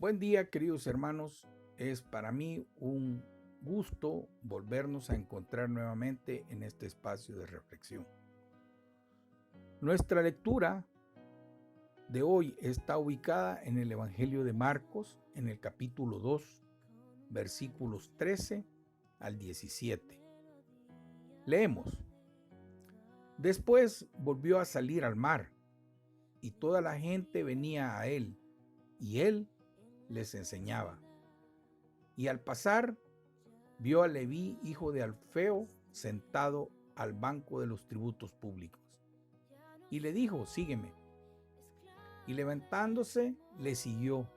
Buen día, queridos hermanos. Es para mí un gusto volvernos a encontrar nuevamente en este espacio de reflexión. Nuestra lectura de hoy está ubicada en el Evangelio de Marcos, en el capítulo 2, versículos 13 al 17. Leemos. Después volvió a salir al mar, y toda la gente venía a él, y él les enseñaba. Y al pasar, vio a Leví, hijo de Alfeo, sentado al banco de los tributos públicos. Y le dijo, sígueme. Y levantándose, le siguió.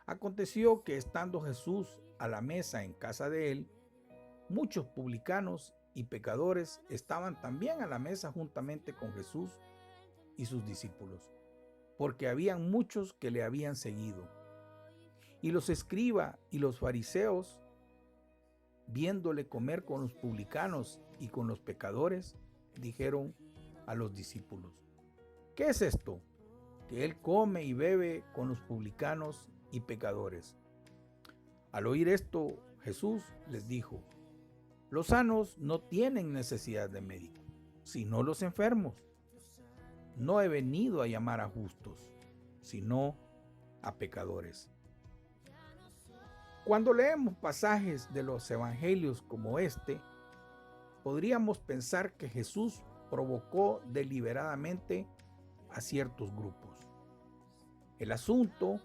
Aconteció que estando Jesús a la mesa en casa de él, muchos publicanos y pecadores estaban también a la mesa juntamente con Jesús y sus discípulos, porque habían muchos que le habían seguido. Y los escribas y los fariseos, viéndole comer con los publicanos y con los pecadores, dijeron a los discípulos, ¿qué es esto? Que él come y bebe con los publicanos y pecadores. Al oír esto, Jesús les dijo, los sanos no tienen necesidad de médico, sino los enfermos. No he venido a llamar a justos, sino a pecadores. Cuando leemos pasajes de los evangelios como este, podríamos pensar que Jesús provocó deliberadamente a ciertos grupos. El asunto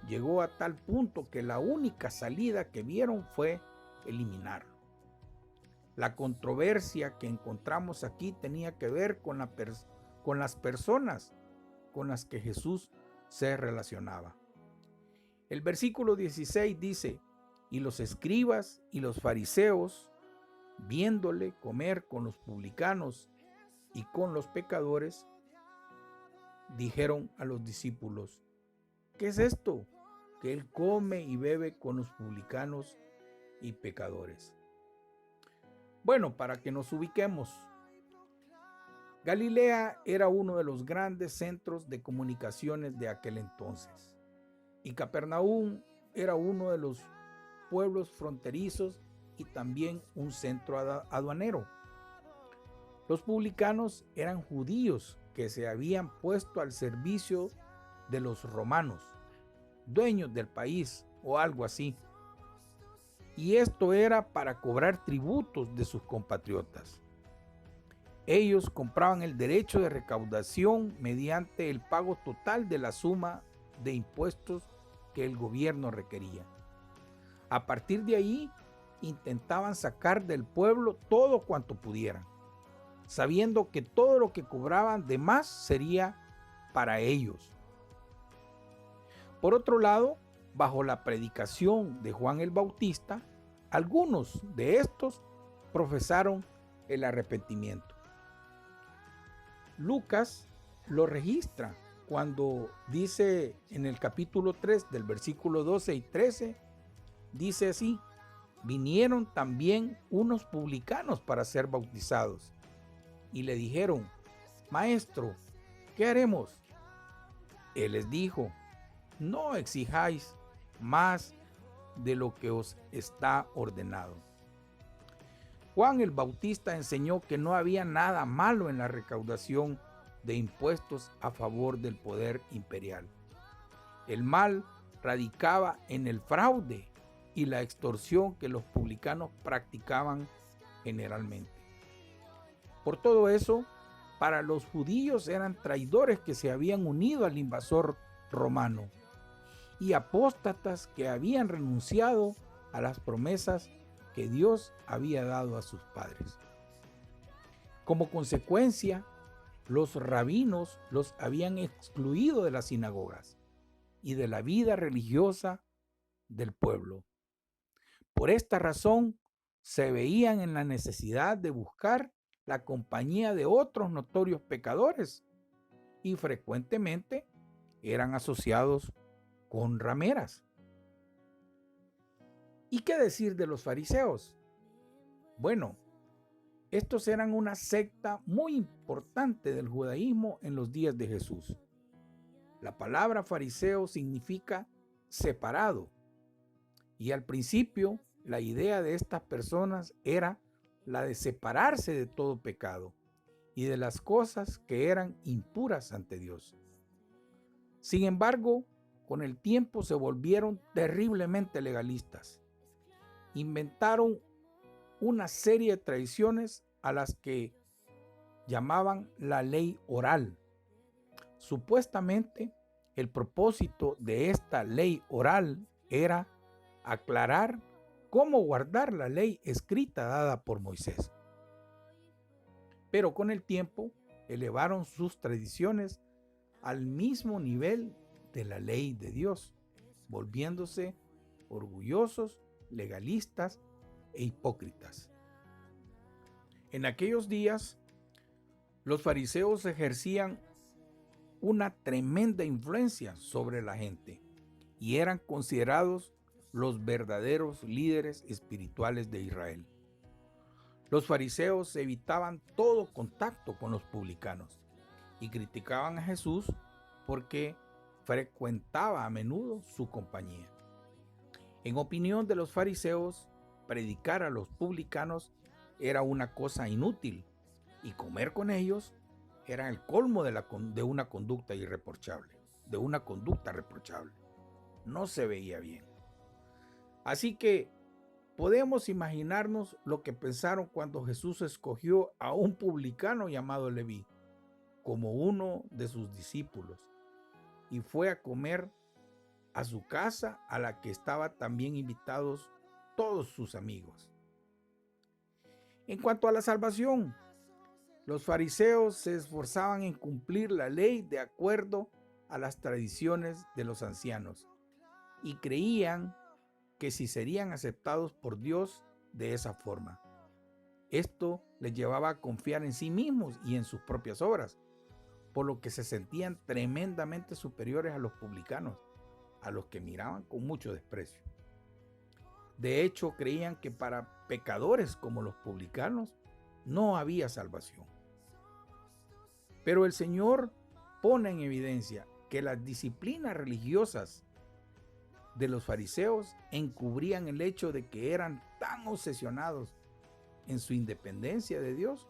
llegó a tal punto que la única salida que vieron fue eliminarlo. La controversia que encontramos aquí tenía que ver con las personas con las que Jesús se relacionaba. El versículo 16 dice, y los escribas y los fariseos, viéndole comer con los publicanos y con los pecadores, dijeron a los discípulos, ¿qué es esto? Que él come y bebe con los publicanos y pecadores. Bueno, para que nos ubiquemos, Galilea era uno de los grandes centros de comunicaciones de aquel entonces, y Capernaum era uno de los pueblos fronterizos y también un centro aduanero. Los publicanos eran judíos que se habían puesto al servicio de los romanos, dueños del país o algo así. Y esto era para cobrar tributos de sus compatriotas. Ellos compraban el derecho de recaudación mediante el pago total de la suma de impuestos que el gobierno requería. A partir de ahí, intentaban sacar del pueblo todo cuanto pudieran, sabiendo que todo lo que cobraban de más sería para ellos. Por otro lado, bajo la predicación de Juan el Bautista, algunos de estos profesaron el arrepentimiento. Lucas lo registra cuando dice en el capítulo 3 del versículo 12 y 13, dice así, vinieron también unos publicanos para ser bautizados y le dijeron, Maestro, ¿qué haremos? Él les dijo, no exijáis más de lo que os está ordenado. Juan el Bautista enseñó que no había nada malo en la recaudación de impuestos a favor del poder imperial. El mal radicaba en el fraude y la extorsión que los publicanos practicaban generalmente. Por todo eso, para los judíos eran traidores que se habían unido al invasor romano y apóstatas que habían renunciado a las promesas que Dios había dado a sus padres. Como consecuencia, los rabinos los habían excluido de las sinagogas y de la vida religiosa del pueblo. Por esta razón, se veían en la necesidad de buscar la compañía de otros notorios pecadores y frecuentemente eran asociados con rameras. ¿Y qué decir de los fariseos? Bueno, estos eran una secta muy importante del judaísmo en los días de Jesús. La palabra fariseo significa separado. Y al principio, la idea de estas personas era la de separarse de todo pecado y de las cosas que eran impuras ante Dios. Sin embargo, con el tiempo se volvieron terriblemente legalistas. Inventaron una serie de tradiciones a las que llamaban la ley oral. Supuestamente, el propósito de esta ley oral era aclarar cómo guardar la ley escrita dada por Moisés. Pero con el tiempo elevaron sus tradiciones al mismo nivel de la ley de Dios, volviéndose orgullosos, legalistas e hipócritas. En aquellos días, los fariseos ejercían una tremenda influencia sobre la gente y eran considerados los verdaderos líderes espirituales de Israel. Los fariseos evitaban todo contacto con los publicanos y criticaban a Jesús porque frecuentaba a menudo su compañía. En opinión de los fariseos, predicar a los publicanos era una cosa inútil y comer con ellos era el colmo de una conducta irreprochable, de una conducta reprochable. No se veía bien. Así que podemos imaginarnos lo que pensaron cuando Jesús escogió a un publicano llamado Leví como uno de sus discípulos y fue a comer a su casa, a la que estaban también invitados todos sus amigos. En cuanto a la salvación, los fariseos se esforzaban en cumplir la ley de acuerdo a las tradiciones de los ancianos y creían que si serían aceptados por Dios de esa forma. Esto les llevaba a confiar en sí mismos y en sus propias obras, por lo que se sentían tremendamente superiores a los publicanos, a los que miraban con mucho desprecio. De hecho, creían que para pecadores como los publicanos no había salvación. Pero el Señor pone en evidencia que las disciplinas religiosas de los fariseos encubrían el hecho de que eran tan obsesionados en su independencia de Dios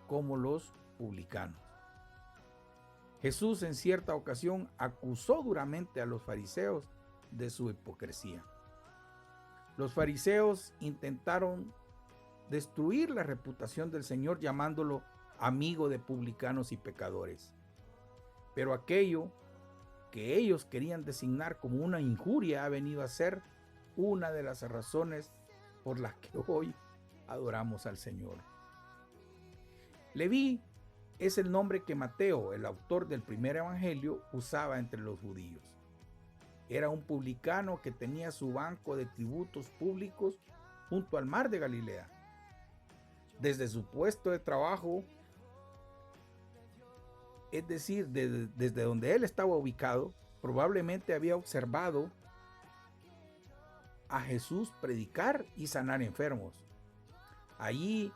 como los publicanos. Jesús en cierta ocasión acusó duramente a los fariseos de su hipocresía. Los fariseos intentaron destruir la reputación del Señor llamándolo amigo de publicanos y pecadores. Pero aquello que ellos querían designar como una injuria ha venido a ser una de las razones por las que hoy adoramos al Señor. Leví es el nombre que Mateo, el autor del primer evangelio, usaba entre los judíos. Era un publicano que tenía su banco de tributos públicos junto al mar de Galilea. Desde su puesto de trabajo, es decir, desde donde él estaba ubicado, probablemente había observado a Jesús predicar y sanar enfermos. Allí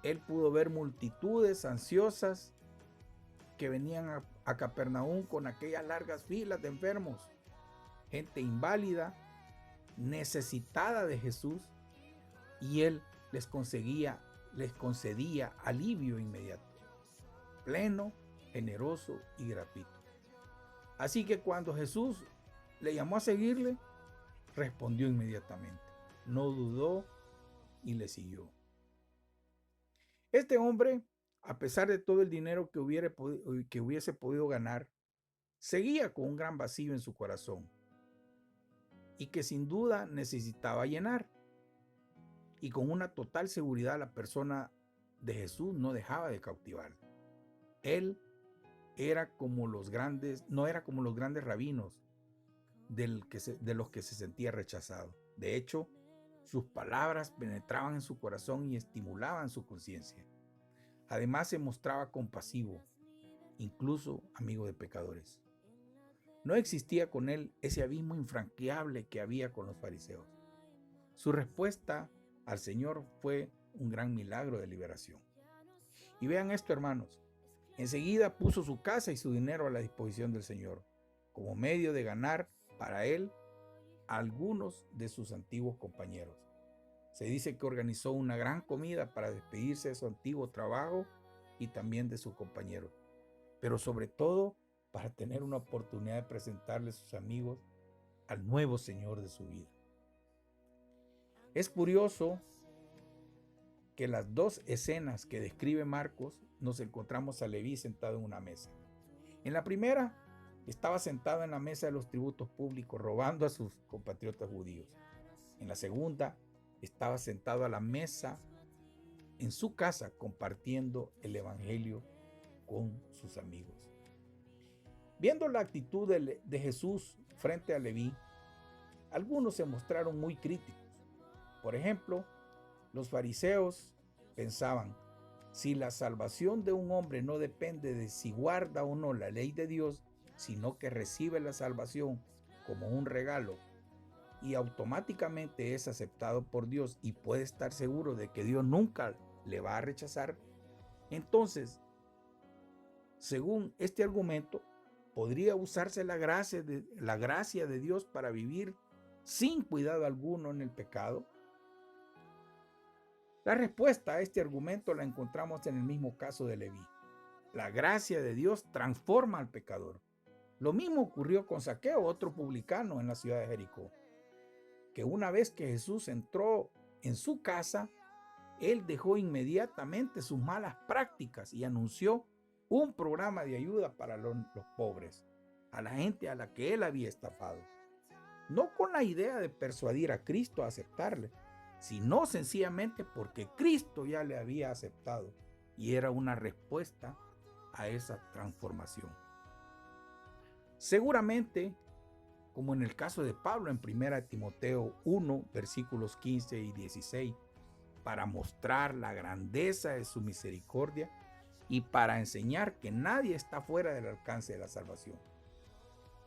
él pudo ver multitudes ansiosas que venían a Capernaum con aquellas largas filas de enfermos, gente inválida, necesitada de Jesús, y él les concedía alivio inmediato, pleno, generoso y gratuito. Así que cuando Jesús le llamó a seguirle, respondió inmediatamente, no dudó y le siguió. Este hombre, a pesar de todo el dinero que hubiese podido ganar, seguía con un gran vacío en su corazón y que sin duda necesitaba llenar. Y con una total seguridad la persona de Jesús no dejaba de cautivar. Él era como los grandes, no era como los grandes rabinos de los que se sentía rechazado. De hecho, sus palabras penetraban en su corazón y estimulaban su conciencia. Además, se mostraba compasivo, incluso amigo de pecadores. No existía con él ese abismo infranqueable que había con los fariseos. Su respuesta al Señor fue un gran milagro de liberación. Y vean esto, hermanos. Enseguida puso su casa y su dinero a la disposición del Señor. como medio de ganar para él a algunos de sus antiguos compañeros. Se dice que organizó una gran comida para despedirse de su antiguo trabajo y también de sus compañeros, pero sobre todo para tener una oportunidad de presentarle a sus amigos al nuevo Señor de su vida. Es curioso que las dos escenas que describe Marcos nos encontramos a Leví sentado en una mesa. En la primera, estaba sentado en la mesa de los tributos públicos robando a sus compatriotas judíos. En la segunda, estaba sentado a la mesa en su casa compartiendo el evangelio con sus amigos. Viendo la actitud de Jesús frente a Leví, algunos se mostraron muy críticos. Por ejemplo, los fariseos pensaban, si la salvación de un hombre no depende de si guarda o no la ley de Dios, sino que recibe la salvación como un regalo y automáticamente es aceptado por Dios y puede estar seguro de que Dios nunca le va a rechazar, entonces, según este argumento, podría usarse la gracia de Dios para vivir sin cuidado alguno en el pecado. La respuesta a este argumento la encontramos en el mismo caso de Leví. La gracia de Dios transforma al pecador. Lo mismo ocurrió con Zaqueo, otro publicano en la ciudad de Jericó, que una vez que Jesús entró en su casa, él dejó inmediatamente sus malas prácticas y anunció un programa de ayuda para los pobres, a la gente a la que él había estafado. No con la idea de persuadir a Cristo a aceptarle, sino sencillamente porque Cristo ya le había aceptado y era una respuesta a esa transformación. Seguramente, como en el caso de Pablo en 1 Timoteo 1, versículos 15 y 16, para mostrar la grandeza de su misericordia y para enseñar que nadie está fuera del alcance de la salvación.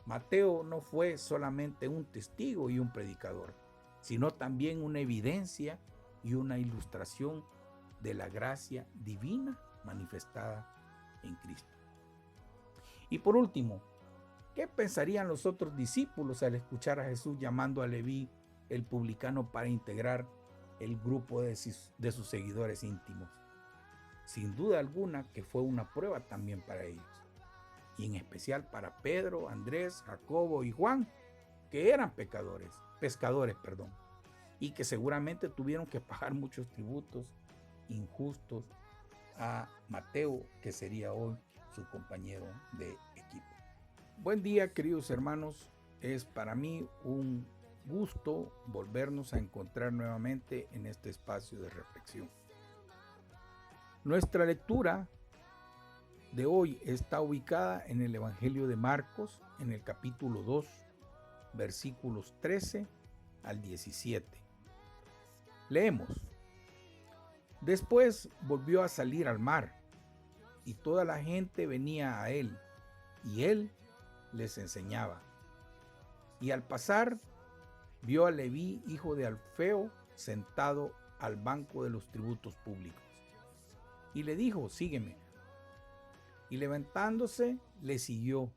Mateo no fue solamente un testigo y un predicador, sino también una evidencia y una ilustración de la gracia divina manifestada en Cristo. Y por último, ¿qué pensarían los otros discípulos al escuchar a Jesús llamando a Leví el publicano para integrar el grupo de sus seguidores íntimos? Sin duda alguna que fue una prueba también para ellos, y en especial para Pedro, Andrés, Jacobo y Juan, que eran pescadores, y que seguramente tuvieron que pagar muchos tributos injustos a Mateo, que sería hoy su compañero de equipo. Buen día, queridos hermanos. Es para mí un gusto volvernos a encontrar nuevamente en este espacio de reflexión. Nuestra lectura de hoy está ubicada en el Evangelio de Marcos, en el capítulo 2, versículos 13 al 17. Leemos. Después volvió a salir al mar, y toda la gente venía a él, y él les enseñaba. Y al pasar, vio a Leví, hijo de Alfeo, sentado al banco de los tributos públicos. Y le dijo, sígueme. Y levantándose, le siguió.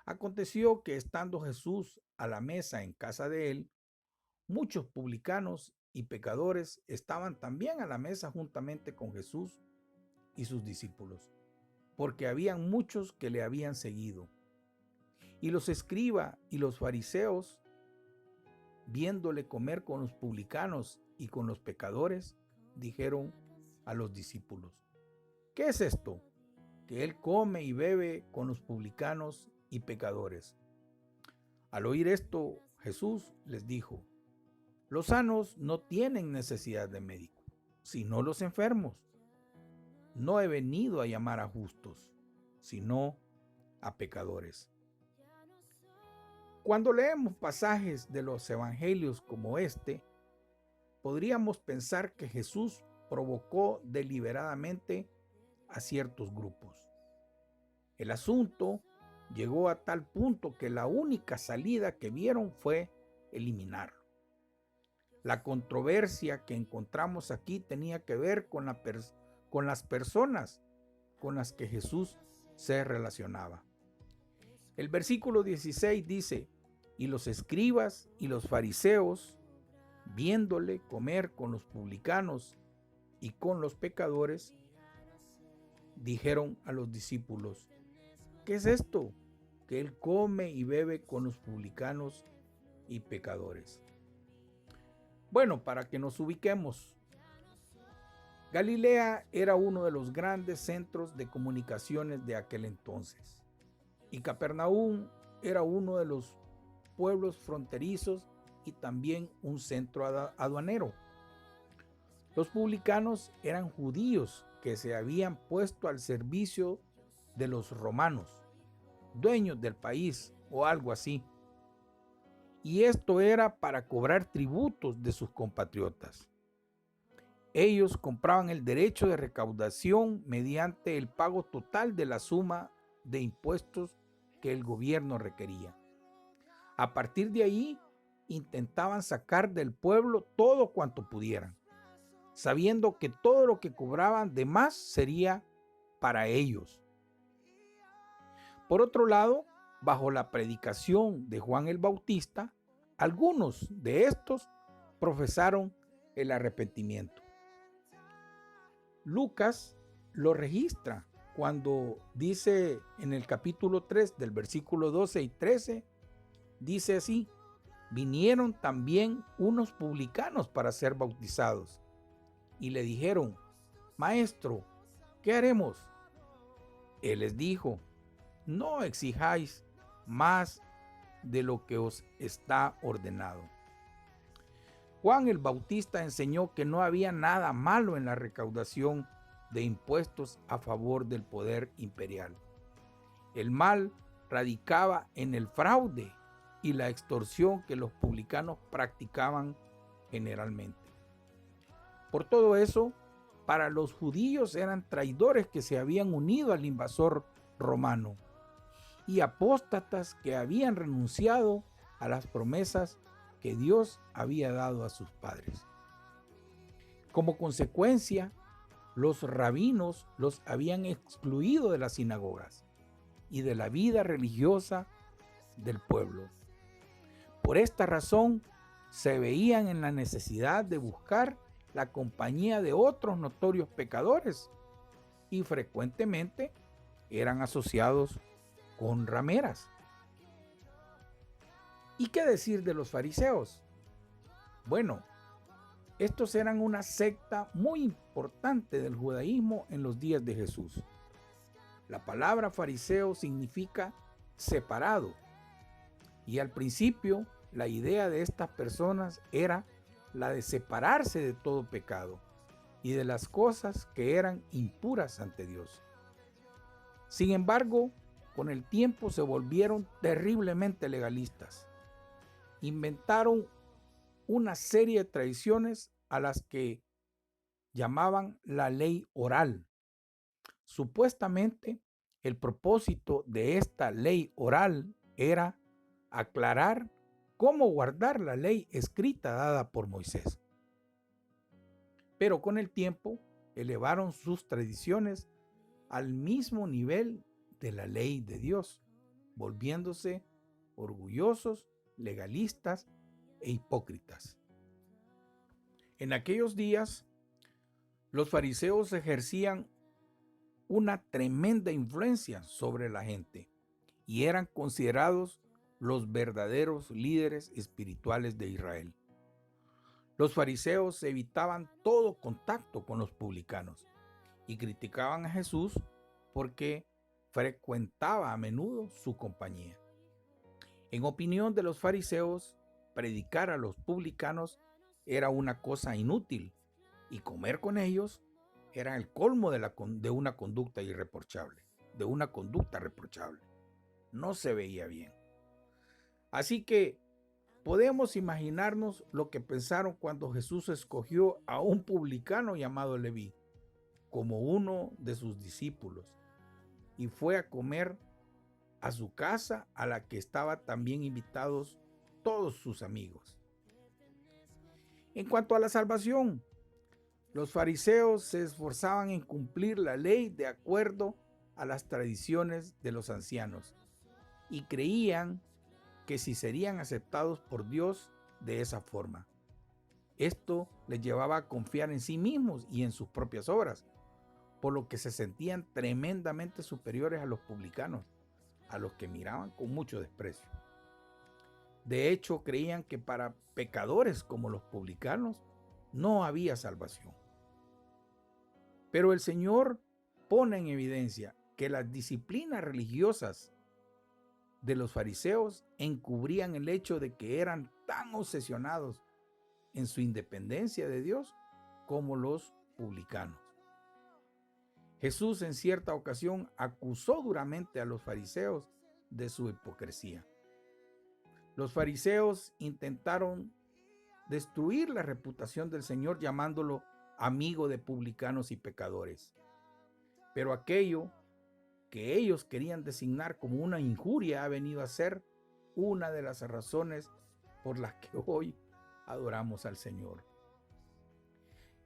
Aconteció que estando Jesús a la mesa en casa de él, muchos publicanos y pecadores estaban también a la mesa juntamente con Jesús y sus discípulos, porque habían muchos que le habían seguido. Y los escribas y los fariseos, viéndole comer con los publicanos y con los pecadores, dijeron a los discípulos, ¿qué es esto? Que él come y bebe con los publicanos y pecadores. Al oír esto, Jesús les dijo, los sanos no tienen necesidad de médico, sino los enfermos. No he venido a llamar a justos, sino a pecadores. Cuando leemos pasajes de los evangelios como este, podríamos pensar que Jesús provocó deliberadamente a ciertos grupos. El asunto llegó a tal punto que la única salida que vieron fue eliminarlo. La controversia que encontramos aquí tenía que ver con las personas con las que Jesús se relacionaba. El versículo 16 dice: y los escribas y los fariseos, viéndole comer con los publicanos y con los pecadores, dijeron a los discípulos: ¿qué es esto? Que él come y bebe con los publicanos y pecadores. Bueno, para que nos ubiquemos, Galilea era uno de los grandes centros de comunicaciones de aquel entonces, y Capernaum era uno de los pueblos fronterizos y también un centro aduanero. Los publicanos eran judíos que se habían puesto al servicio de los romanos, dueños del país o algo así. Y esto era para cobrar tributos de sus compatriotas. Ellos compraban el derecho de recaudación mediante el pago total de la suma de impuestos que el gobierno requería. A partir de ahí, intentaban sacar del pueblo todo cuanto pudieran, sabiendo que todo lo que cobraban de más sería para ellos. Por otro lado, bajo la predicación de Juan el Bautista, algunos de estos profesaron el arrepentimiento. Lucas lo registra cuando dice en el capítulo 3 del versículo 12 y 13, dice así: vinieron también unos publicanos para ser bautizados y le dijeron: Maestro, ¿qué haremos? Él les dijo: no exijáis más de lo que os está ordenado. Juan el Bautista enseñó que no había nada malo en la recaudación de impuestos a favor del poder imperial. El mal radicaba en el fraude y la extorsión que los publicanos practicaban generalmente. Por todo eso, para los judíos eran traidores que se habían unido al invasor romano y apóstatas que habían renunciado a las promesas que Dios había dado a sus padres. Como consecuencia, los rabinos los habían excluido de las sinagogas y de la vida religiosa del pueblo. Por esta razón, se veían en la necesidad de buscar la compañía de otros notorios pecadores y frecuentemente eran asociados con rameras. ¿Y qué decir de los fariseos? Bueno, estos eran una secta muy importante del judaísmo en los días de Jesús. La palabra fariseo significa separado, y al principio la idea de estas personas era la de separarse de todo pecado y de las cosas que eran impuras ante Dios. Sin embargo, con el tiempo se volvieron terriblemente legalistas. Inventaron una serie de tradiciones a las que llamaban la ley oral. Supuestamente, el propósito de esta ley oral era aclarar cómo guardar la ley escrita dada por Moisés. Pero con el tiempo elevaron sus tradiciones al mismo nivel de la ley de Dios, volviéndose orgullosos, legalistas e hipócritas. En aquellos días, los fariseos ejercían una tremenda influencia sobre la gente y eran considerados los verdaderos líderes espirituales de Israel. Los fariseos evitaban todo contacto con los publicanos y criticaban a Jesús porque frecuentaba a menudo su compañía. En opinión de los fariseos, predicar a los publicanos era una cosa inútil y comer con ellos era el colmo de una conducta irreprochable, de una conducta reprochable. No se veía bien. Así que podemos imaginarnos lo que pensaron cuando Jesús escogió a un publicano llamado Leví como uno de sus discípulos y fue a comer a su casa, a la que estaban también invitados todos sus amigos. En cuanto a la salvación, los fariseos se esforzaban en cumplir la ley de acuerdo a las tradiciones de los ancianos y creían que si serían aceptados por Dios de esa forma. Esto les llevaba a confiar en sí mismos y en sus propias obras, por lo que se sentían tremendamente superiores a los publicanos, a los que miraban con mucho desprecio. De hecho, creían que para pecadores como los publicanos no había salvación. Pero el Señor pone en evidencia que las disciplinas religiosas de los fariseos encubrían el hecho de que eran tan obsesionados en su independencia de Dios como los publicanos. Jesús en cierta ocasión acusó duramente a los fariseos de su hipocresía. Los fariseos intentaron destruir la reputación del Señor llamándolo amigo de publicanos y pecadores. Pero aquello que ellos querían designar como una injuria ha venido a ser una de las razones por las que hoy adoramos al Señor.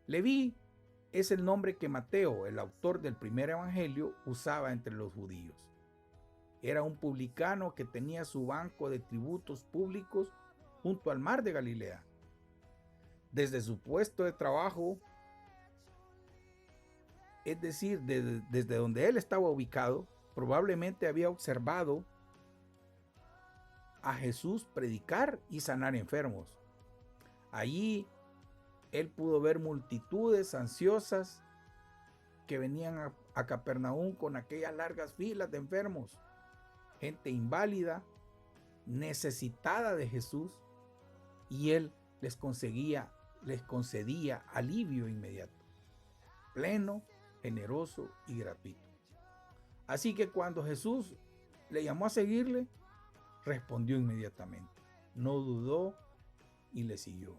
Leví es el nombre que Mateo, el autor del primer evangelio, usaba entre los judíos. Era un publicano que tenía su banco de tributos públicos junto al mar de Galilea. Desde su puesto de trabajo, es decir, desde donde él estaba ubicado, probablemente había observado a Jesús predicar y sanar enfermos. Allí él pudo ver multitudes ansiosas que venían a Capernaum con aquellas largas filas de enfermos, gente inválida, necesitada de Jesús, y él les concedía alivio inmediato, pleno, generoso y gratuito. Así que cuando Jesús le llamó a seguirle, respondió inmediatamente, no dudó y le siguió.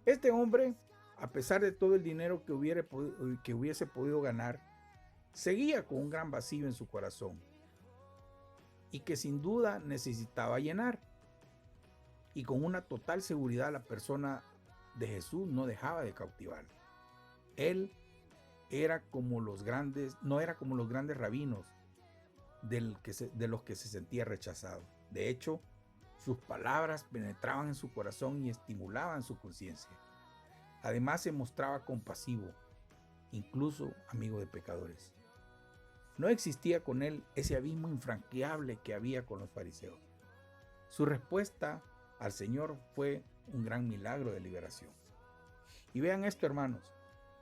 Este hombre, a pesar de todo el dinero que hubiese podido ganar, seguía con un gran vacío en su corazón y que sin duda necesitaba llenar. Y con una total seguridad la persona de Jesús no dejaba de cautivarlo. Él no era como los grandes rabinos de los que se sentía rechazado. De hecho, sus palabras penetraban en su corazón y estimulaban su conciencia. Además, se mostraba compasivo, incluso amigo de pecadores. No existía con él ese abismo infranqueable que había con los fariseos. Su respuesta al Señor fue un gran milagro de liberación. Y vean esto, hermanos.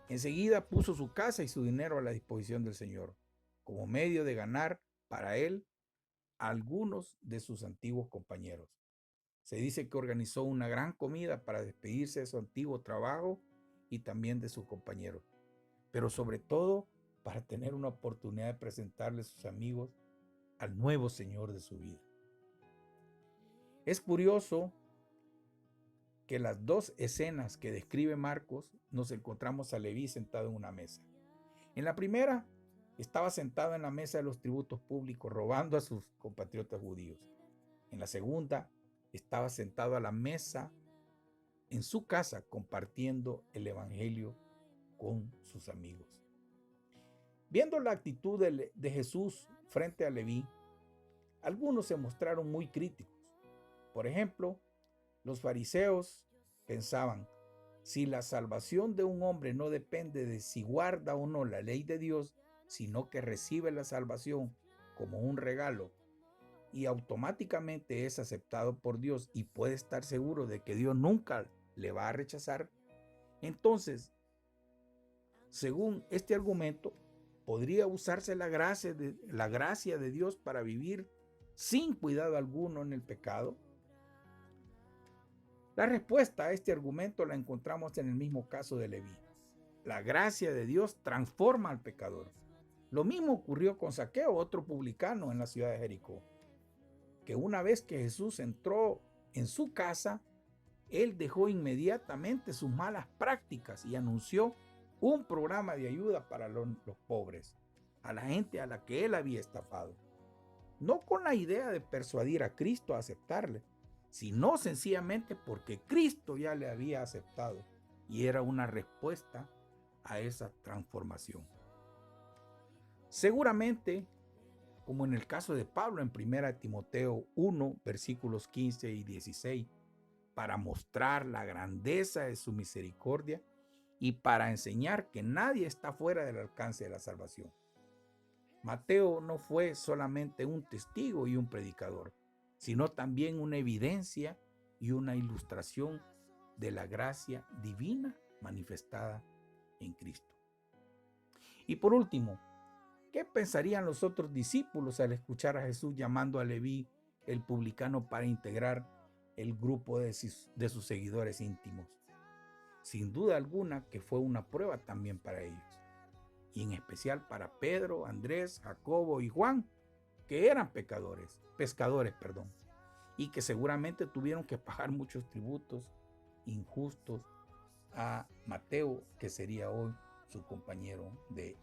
Enseguida puso su casa y su dinero a la disposición del Señor, como medio de ganar para él a algunos de sus antiguos compañeros. Se dice que organizó una gran comida para despedirse de su antiguo trabajo y también de sus compañeros, pero sobre todo para tener una oportunidad de presentarle a sus amigos al nuevo Señor de su vida. Es curioso que las dos escenas que describe Marcos nos encontramos a Leví sentado en una mesa. En la primera, estaba sentado en la mesa de los tributos públicos robando a sus compatriotas judíos. En la segunda, estaba sentado a la mesa en su casa compartiendo el evangelio con sus amigos. Viendo la actitud de Jesús frente a Leví, algunos se mostraron muy críticos. Por ejemplo, los fariseos pensaban, si la salvación de un hombre no depende de si guarda o no la ley de Dios, sino que recibe la salvación como un regalo y automáticamente es aceptado por Dios y puede estar seguro de que Dios nunca le va a rechazar, entonces, según este argumento, podría usarse la gracia de Dios para vivir sin cuidado alguno en el pecado. La respuesta a este argumento la encontramos en el mismo caso de Leví. La gracia de Dios transforma al pecador. Lo mismo ocurrió con Zaqueo, otro publicano en la ciudad de Jericó, que una vez que Jesús entró en su casa, él dejó inmediatamente sus malas prácticas y anunció un programa de ayuda para los pobres, a la gente a la que él había estafado. No con la idea de persuadir a Cristo a aceptarle, sino sencillamente porque Cristo ya le había aceptado y era una respuesta a esa transformación. Seguramente como en el caso de Pablo en 1 Timoteo 1, versículos 15 y 16, para mostrar la grandeza de su misericordia y para enseñar que nadie está fuera del alcance de la salvación. Mateo no fue solamente un testigo y un predicador, sino también una evidencia y una ilustración de la gracia divina manifestada en Cristo. Y por último, ¿qué pensarían los otros discípulos al escuchar a Jesús llamando a Leví el publicano para integrar el grupo de sus seguidores íntimos? Sin duda alguna que fue una prueba también para ellos, y en especial para Pedro, Andrés, Jacobo y Juan, que eran pescadores, y que seguramente tuvieron que pagar muchos tributos injustos a Mateo, que sería hoy su compañero de